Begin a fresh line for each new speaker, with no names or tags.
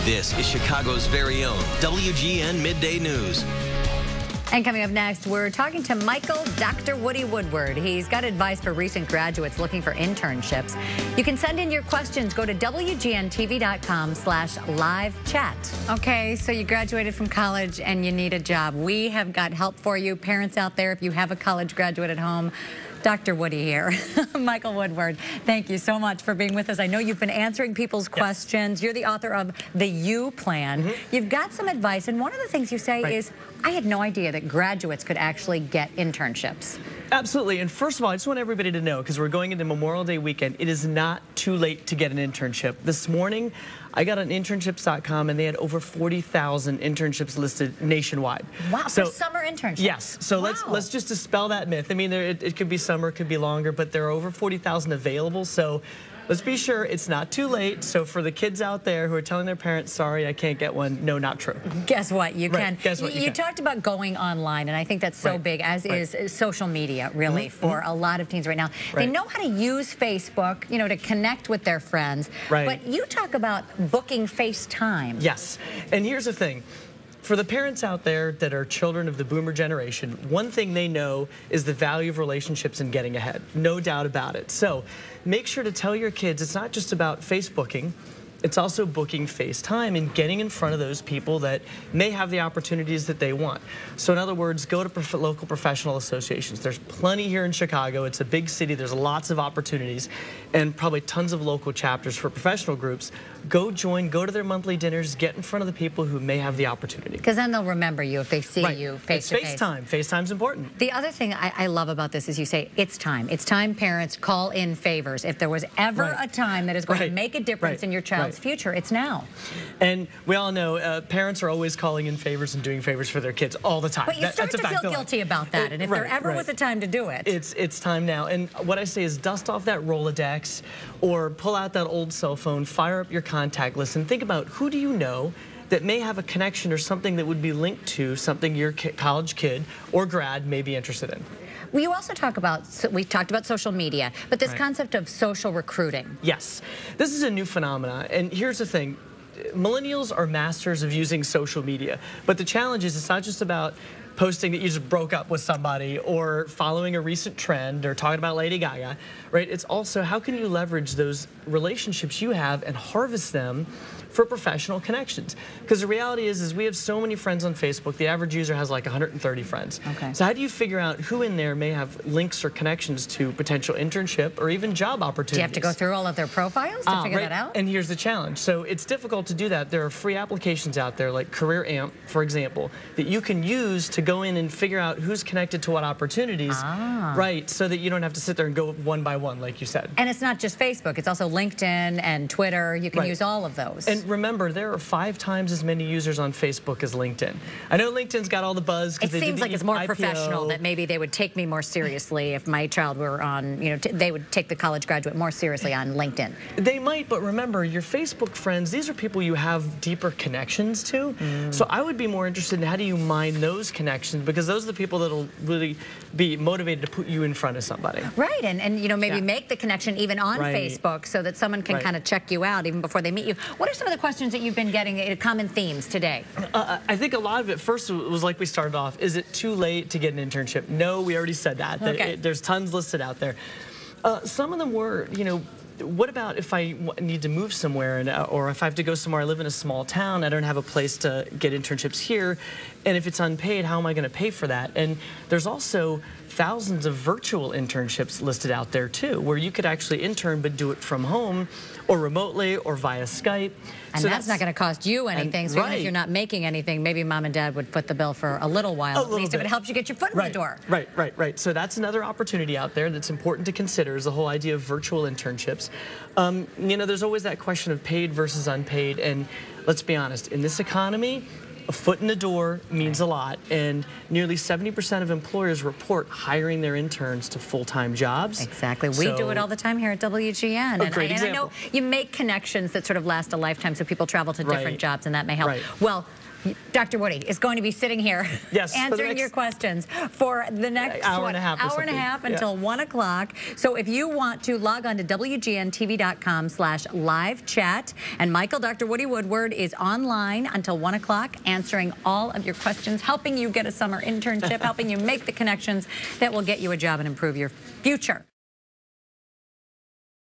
This is Chicago's very own WGN Midday News.
And coming up next, we're talking to Michael Dr. Woody Woodward. He's got advice for recent graduates looking for internships. You can send in your questions. Go to WGNTV.com/live chat. Okay, so you graduated from college and you need a job. We have got help for you. Parents out there, if you have a college graduate at home, Dr. Woody here. Michael Woodward, thank you so much for being with us. I know you've been answering people's questions. You're the author of The U Plan. You've got some advice, and one of the things you say is, I had no idea that graduates could actually get internships.
Absolutely. And first of all, I just want everybody to know, because we're going into Memorial Day weekend, it is not too late to get an internship. This morning, I got on internships.com, and they had over 40,000 internships listed nationwide.
Wow, so, for summer internships.
Yes. So let's just dispel that myth. I mean, it could be summer, it could be longer, but there are over 40,000 available. So let's be sure it's not too late. So for the kids out there who are telling their parents, sorry, I can't get one, no, not true.
Guess what? You can.
Guess what?
You talked about going online, and I think that's so big, as is social media, really, for a lot of teens right now. They know how to use Facebook, you know, to connect with their friends. But you talk about booking FaceTime.
Yes. And here's the thing. For the parents out there that are children of the boomer generation, one thing they know is the value of relationships and getting ahead. No doubt about it. So make sure to tell your kids it's not just about Facebooking. It's also booking FaceTime and getting in front of those people that may have the opportunities that they want. So in other words, go to local professional associations. There's plenty here in Chicago. It's a big city. There's lots of opportunities and probably tons of local chapters for professional groups. Go join, go to their monthly dinners, get in front of the people who may have the opportunity.
Because then they'll remember you if they see you face to face.
It's FaceTime. FaceTime's important.
The other thing I love about this is you say, it's time. It's time parents call in favors. If there was ever a time that is going to make a difference in your child's future, it's now.
And we all know parents are always calling in favors and doing favors for their kids all the time.
But you start to feel guilty about that. And if there ever was a time to do it.
It's time now. And what I say is dust off that Rolodex or pull out that old cell phone, fire up your contact list, and think about who do you know that may have a connection or something that would be linked to something your college kid or grad may be interested in.
Well, you also talk about, we talked about social media, but this concept of social recruiting.
Yes. This is a new phenomenon, and here's the thing. Millennials are masters of using social media, but the challenge is it's not just about posting that you just broke up with somebody or following a recent trend or talking about Lady Gaga, right? It's also how can you leverage those relationships you have and harvest them for professional connections. Because the reality is we have so many friends on Facebook. The average user has like 130 friends. So how do you figure out who in there may have links or connections to potential internship or even job opportunities?
Do you have to go through all of their profiles to figure that out?
And here's the challenge. So it's difficult to do that. There are free applications out there like Career Amp, for example, that you can use to go in and figure out who's connected to what opportunities, so that you don't have to sit there and go one by one, like you said.
And it's not just Facebook. It's also LinkedIn and Twitter. You can use all of those.
And remember, there are 5 times as many users on Facebook as LinkedIn. I know LinkedIn's got all the buzz.
It seems like it's more professional, that maybe they would take me more seriously if my child were on, you know, they would take the college graduate more seriously on LinkedIn.
They might, but remember, your Facebook friends, these are people you have deeper connections to. So I would be more interested in how do you mine those connections, because those are the people that will really be motivated to put you in front of somebody.
Right, and you know, maybe make the connection even on Facebook so that someone can kind of check you out even before they meet you. What are some of the questions that you've been getting, common themes today?
I think a lot of it, first, was like we started off, is it too late to get an internship? No, we already said that. There's tons listed out there. Some of them were, you know, what about if I need to move somewhere, or if I have to go somewhere, I live in a small town, I don't have a place to get internships here, and if it's unpaid, how am I going to pay for that? And there's also thousands of virtual internships listed out there too, where you could actually intern but do it from home or remotely or via Skype.
And so that's not going to cost you anything, so even if you're not making anything, maybe mom and dad would foot the bill for a little while, at least if it helps you get your foot in the door.
Right. So that's another opportunity out there that's important to consider, is the whole idea of virtual internships. You know, there's always that question of paid versus unpaid, and let's be honest, in this economy, a foot in the door means a lot, and nearly 70% of employers report hiring their interns to full-time jobs.
Exactly. We do it all the time here at WGN.
A great example.
I know you make connections that sort of last a lifetime, so people travel to different jobs, and that may help. Well, Dr. Woody is going to be sitting here answering your questions for the next
hour and a half
until 1 o'clock. So if you want to log on to WGNTV.com/live chat, and Michael, Dr. Woody Woodward, is online until 1 o'clock answering all of your questions, helping you get a summer internship, helping you make the connections that will get you a job and improve your future.